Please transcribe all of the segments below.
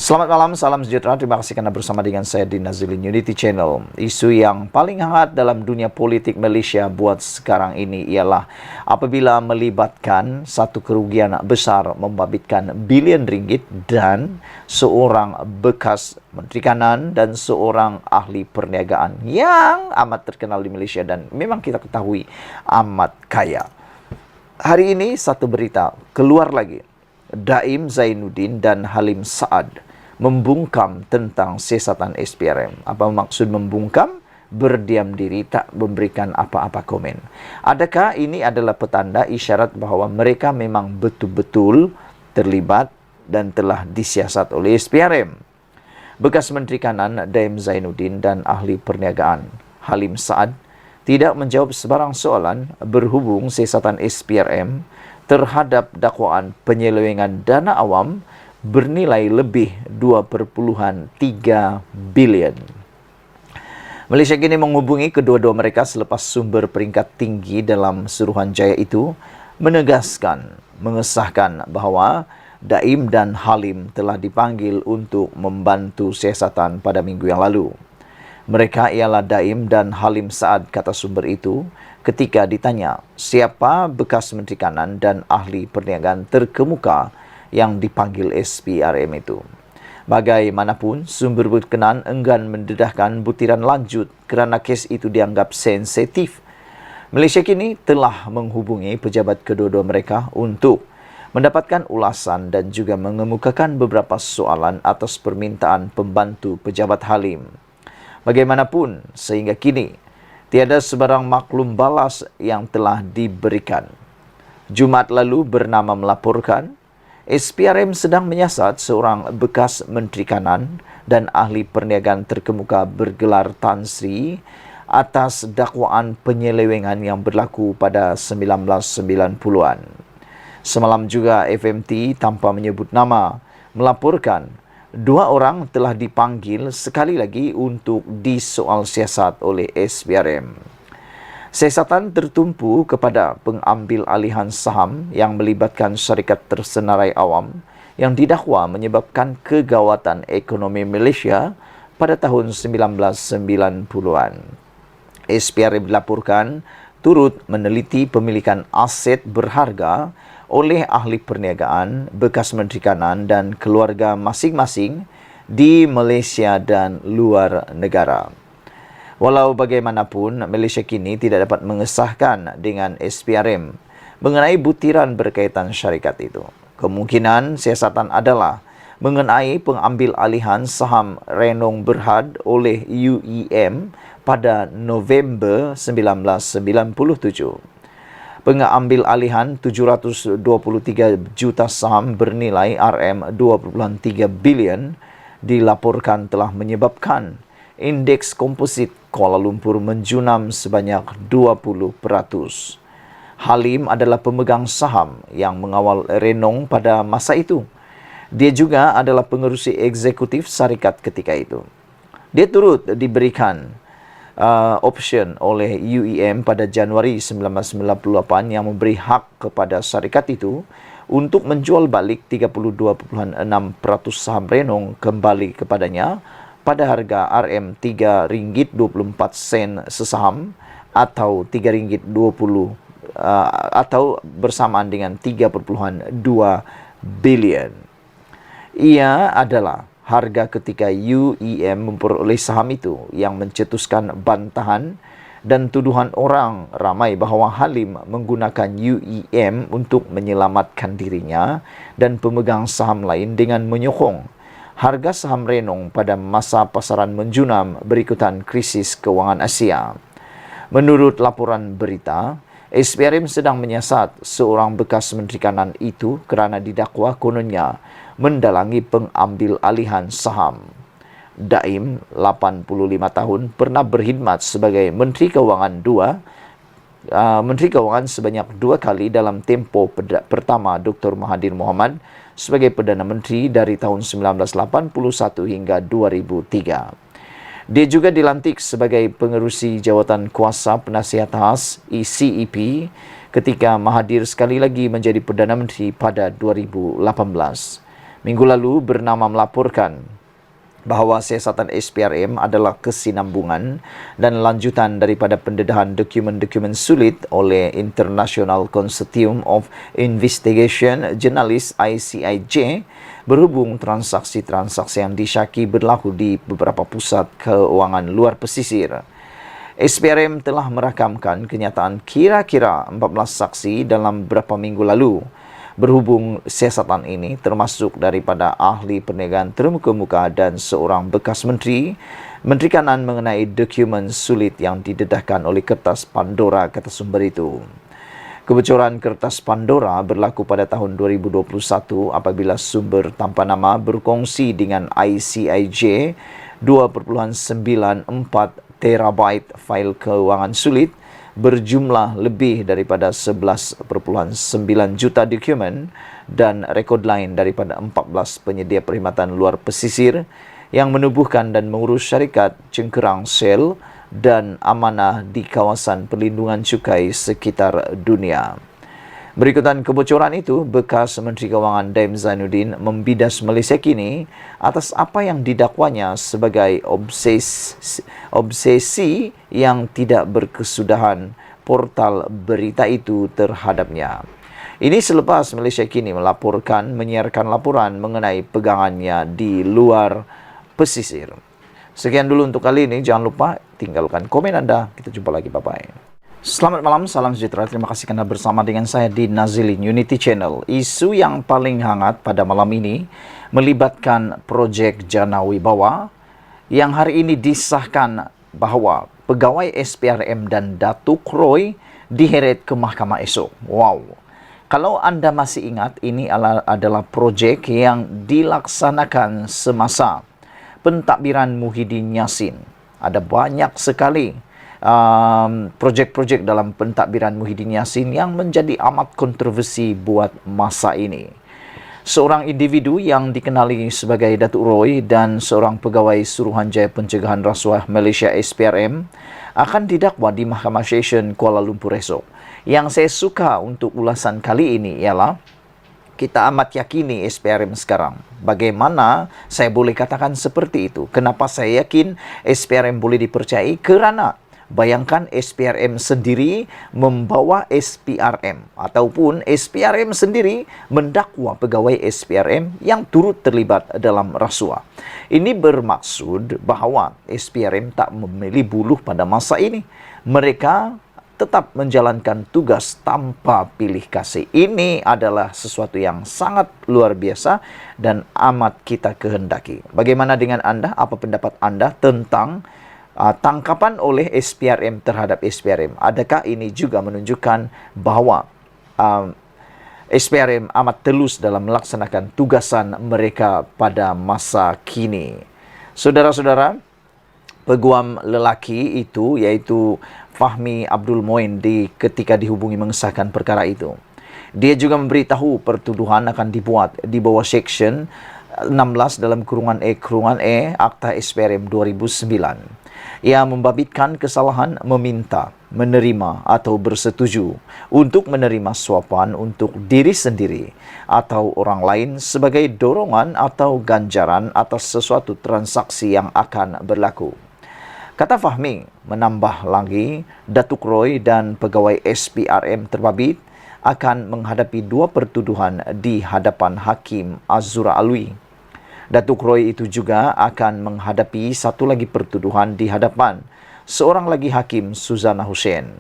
Selamat malam, salam sejahtera. Terima kasih karena bersama dengan saya di Nazilin Unity Channel. Isu yang paling hangat dalam dunia politik Malaysia buat sekarang ini ialah apabila melibatkan satu kerugian besar membabitkan bilion ringgit dan seorang bekas Menteri Kanan dan seorang ahli perniagaan yang amat terkenal di Malaysia dan memang kita ketahui amat kaya. Hari ini satu berita keluar lagi. Daim Zainuddin dan Halim Saad membungkam tentang siasatan SPRM. Apa maksud membungkam? Berdiam diri, tak memberikan apa-apa komen. Adakah ini adalah petanda isyarat bahawa mereka memang betul-betul terlibat dan telah disiasat oleh SPRM? Bekas Menteri Kanan Daim Zainuddin dan ahli perniagaan Halim Saad tidak menjawab sebarang soalan berhubung siasatan SPRM terhadap dakwaan penyelewengan dana awam bernilai lebih 2.3 bilion. Malaysia kini menghubungi kedua-dua mereka selepas sumber peringkat tinggi dalam Suruhanjaya itu mengesahkan bahawa Daim dan Halim telah dipanggil untuk membantu siasatan pada minggu yang lalu. Mereka ialah Daim dan Halim Saad, kata sumber itu, ketika ditanya siapa bekas Menteri Kanan dan ahli perniagaan terkemuka yang dipanggil SPRM itu. Bagaimanapun, sumber berkenaan enggan mendedahkan butiran lanjut kerana kes itu dianggap sensitif. Malaysia kini telah menghubungi pejabat kedua-dua mereka untuk mendapatkan ulasan dan juga mengemukakan beberapa soalan atas permintaan pembantu pejabat Halim. Bagaimanapun, sehingga kini, tiada sebarang maklum balas yang telah diberikan. Jumaat lalu bernama melaporkan, SPRM sedang menyiasat seorang bekas Menteri Kanan dan ahli perniagaan terkemuka bergelar Tan Sri atas dakwaan penyelewengan yang berlaku pada 1990-an. Semalam juga FMT tanpa menyebut nama melaporkan dua orang telah dipanggil sekali lagi untuk disoal siasat oleh SPRM. Siasatan tertumpu kepada pengambil alihan saham yang melibatkan syarikat tersenarai awam yang didakwa menyebabkan kegawatan ekonomi Malaysia pada tahun 1990-an. SPRM dilaporkan turut meneliti pemilikan aset berharga oleh ahli perniagaan, bekas Menteri Kanan dan keluarga masing-masing di Malaysia dan luar negara. Walau bagaimanapun, Malaysia kini tidak dapat mengesahkan dengan SPRM mengenai butiran berkaitan syarikat itu. Kemungkinan siasatan adalah mengenai pengambil alihan saham Renong Berhad oleh UEM pada November 1997. Pengambil alihan 723 juta saham bernilai RM2.3 bilion dilaporkan telah menyebabkan indeks komposit Kuala Lumpur menjunam sebanyak 20%. Halim adalah pemegang saham yang mengawal Renong pada masa itu. Dia juga adalah pengerusi eksekutif syarikat ketika itu. Dia turut diberikan option oleh UEM pada Januari 1998 yang memberi hak kepada syarikat itu untuk menjual balik 32.6% saham Renong kembali kepadanya pada harga RM3.24 sesaham atau RM3.20 atau bersamaan dengan 3.2 bilion. Ia adalah harga ketika UEM memperoleh saham itu yang mencetuskan bantahan dan tuduhan orang ramai bahawa Halim menggunakan UEM untuk menyelamatkan dirinya dan pemegang saham lain dengan menyokong harga saham Renong pada masa pasaran menjunam berikutan krisis kewangan Asia. Menurut laporan berita, SPRM sedang menyiasat seorang bekas Menteri Kanan itu kerana didakwa kononnya mendalangi pengambil alihan saham. Daim, 85 tahun, pernah berkhidmat sebagai Menteri Kewangan sebanyak 2 kali dalam tempoh pertama Dr. Mahathir Mohamad sebagai Perdana Menteri dari tahun 1981 hingga 2003. Dia juga dilantik sebagai pengerusi jawatan kuasa penasihat khas ECEP ketika Mahathir sekali lagi menjadi Perdana Menteri pada 2018. minggu lalu bernama melaporkan bahawa siasatan SPRM adalah kesinambungan dan lanjutan daripada pendedahan dokumen-dokumen sulit oleh International Consortium of Investigation Journalists ICIJ berhubung transaksi-transaksi yang disyaki berlaku di beberapa pusat keuangan luar pesisir. SPRM telah merakamkan kenyataan kira-kira 14 saksi dalam beberapa minggu lalu. Berhubung siasatan ini termasuk daripada ahli perniagaan termuka-muka dan seorang bekas menteri Kanan mengenai dokumen sulit yang didedahkan oleh kertas Pandora, kata sumber itu. Kebocoran kertas Pandora berlaku pada tahun 2021 apabila sumber tanpa nama berkongsi dengan ICIJ 2.94 terabyte fail keuangan sulit berjumlah lebih daripada 11.9 juta dokumen dan rekod lain daripada 14 penyedia perkhidmatan luar pesisir yang menubuhkan dan mengurus syarikat cengkerang sel dan amanah di kawasan perlindungan cukai sekitar dunia. Berikutan kebocoran itu, bekas Menteri Kewangan Daim Zainuddin membidas Malaysia kini atas apa yang didakwanya sebagai obsesi yang tidak berkesudahan portal berita itu terhadapnya. Ini selepas Malaysia kini melaporkan menyiarkan laporan mengenai pegangannya di luar pesisir. Sekian dulu untuk kali ini. Jangan lupa tinggalkan komen Anda. Kita jumpa lagi. Bye-bye. Selamat malam, salam sejahtera. Terima kasih kerana bersama dengan saya di Nazilin Unity Channel. Isu yang paling hangat pada malam ini melibatkan projek Jana Wibawa yang hari ini disahkan bahawa pegawai SPRM dan Datuk Roy diheret ke mahkamah esok. Wow. Kalau anda masih ingat, ini adalah projek yang dilaksanakan semasa pentadbiran Muhyiddin Yassin. Ada banyak sekali projek-projek dalam pentadbiran Muhyiddin Yassin yang menjadi amat kontroversi buat masa ini. Seorang individu yang dikenali sebagai Datuk Roy dan seorang pegawai Suruhanjaya Pencegahan Rasuah Malaysia SPRM akan didakwa di Mahkamah Session Kuala Lumpur esok. Yang saya suka untuk ulasan kali ini ialah kita amat yakini SPRM sekarang. Bagaimana saya boleh katakan seperti itu? Kenapa saya yakin SPRM boleh dipercayai? Kerana bayangkan SPRM sendiri membawa SPRM ataupun SPRM sendiri mendakwa pegawai SPRM yang turut terlibat dalam rasuah. Ini bermaksud bahawa SPRM tak memilih buluh pada masa ini. Mereka tetap menjalankan tugas tanpa pilih kasih. Ini adalah sesuatu yang sangat luar biasa dan amat kita kehendaki. Bagaimana dengan anda? Apa pendapat anda tentang tangkapan oleh SPRM terhadap SPRM? Adakah ini juga menunjukkan bahawa SPRM amat telus dalam melaksanakan tugasan mereka pada masa kini? Saudara-saudara, peguam lelaki itu iaitu Fahmi Abdul Moin ketika dihubungi mengesahkan perkara itu, dia juga memberitahu pertuduhan akan dibuat di bawah Seksyen 16 dalam kurungan E Akta SPRM 2009. Ia membabitkan kesalahan meminta, menerima atau bersetuju untuk menerima suapan untuk diri sendiri atau orang lain sebagai dorongan atau ganjaran atas sesuatu transaksi yang akan berlaku. Kata Fahmi, menambah lagi, Datuk Roy dan pegawai SPRM terbabit akan menghadapi dua pertuduhan di hadapan Hakim Azura Alwi. Datuk Roy itu juga akan menghadapi satu lagi pertuduhan di hadapan seorang lagi Hakim, Suzana Hussein.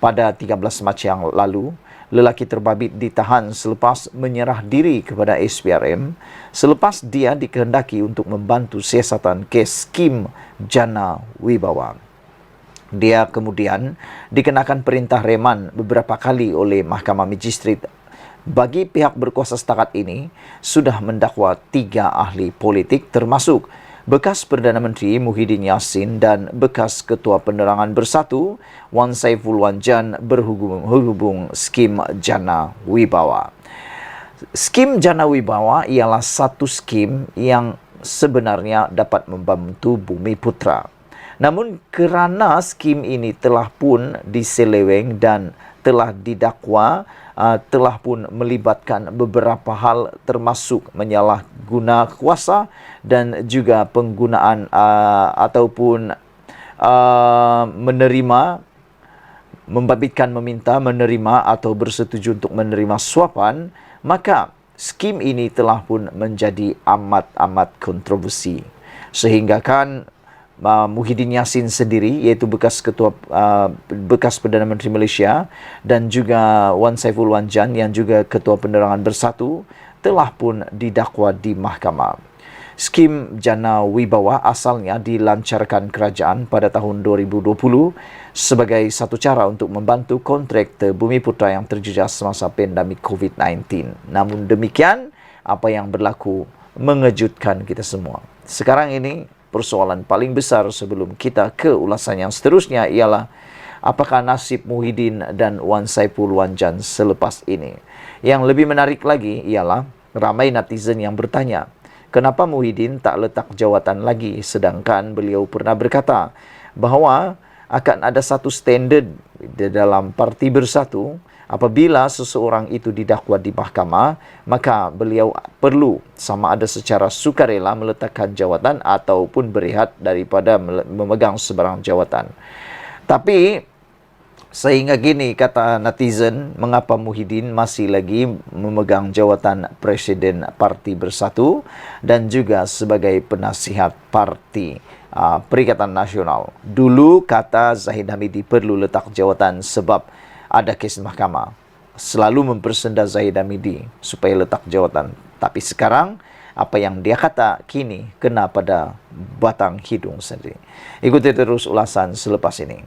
Pada 13 Mac yang lalu, lelaki terbabit ditahan selepas menyerah diri kepada SPRM selepas dia dikehendaki untuk membantu siasatan kes skim Jana Wibawa. Dia kemudian dikenakan perintah reman beberapa kali oleh Mahkamah Magistrat. Bagi pihak berkuasa setakat ini, sudah mendakwa 3 ahli politik termasuk bekas Perdana Menteri Muhyiddin Yassin dan bekas Ketua Penerangan Bersatu Wan Saiful Wanjan berhubung skim Jana Wibawa. Skim Jana Wibawa ialah satu skim yang sebenarnya dapat membantu Bumi Putra. Namun kerana skim ini telah pun diseleweng dan telah didakwa telah pun melibatkan beberapa hal termasuk menyalahguna kuasa dan juga penggunaan ataupun meminta, menerima atau bersetuju untuk menerima suapan, maka skim ini telah pun menjadi amat kontroversi. Sehingga kan Muhyiddin Yassin sendiri, iaitu bekas Perdana Menteri Malaysia, dan juga Wan Saiful Wanjan yang juga Ketua Penerangan Bersatu telah pun didakwa di mahkamah. Skim Jana Wibawa asalnya dilancarkan kerajaan pada tahun 2020 sebagai satu cara untuk membantu kontraktor Bumiputra yang terjejas semasa pandemik COVID-19. Namun demikian, apa yang berlaku mengejutkan kita semua. Sekarang ini, persoalan paling besar sebelum kita ke ulasan yang seterusnya ialah apakah nasib Muhyiddin dan Wan Saiful Wanjan selepas ini. Yang lebih menarik lagi ialah ramai netizen yang bertanya, kenapa Muhyiddin tak letak jawatan lagi, sedangkan beliau pernah berkata bahawa akan ada satu standard di dalam Parti Bersatu. Apabila seseorang itu didakwa di mahkamah, maka beliau perlu sama ada secara sukarela meletakkan jawatan ataupun berehat daripada memegang sebarang jawatan. Tapi sehingga kini, kata netizen, mengapa Muhyiddin masih lagi memegang jawatan Presiden Parti Bersatu dan juga sebagai penasihat Parti Perikatan Nasional. Dulu kata Zahid Hamidi perlu letak jawatan sebab ada kes mahkamah. Selalu mempersenda Zahid Hamidi supaya letak jawatan. Tapi sekarang, apa yang dia kata kini kena pada batang hidung sendiri. Ikuti terus ulasan selepas ini.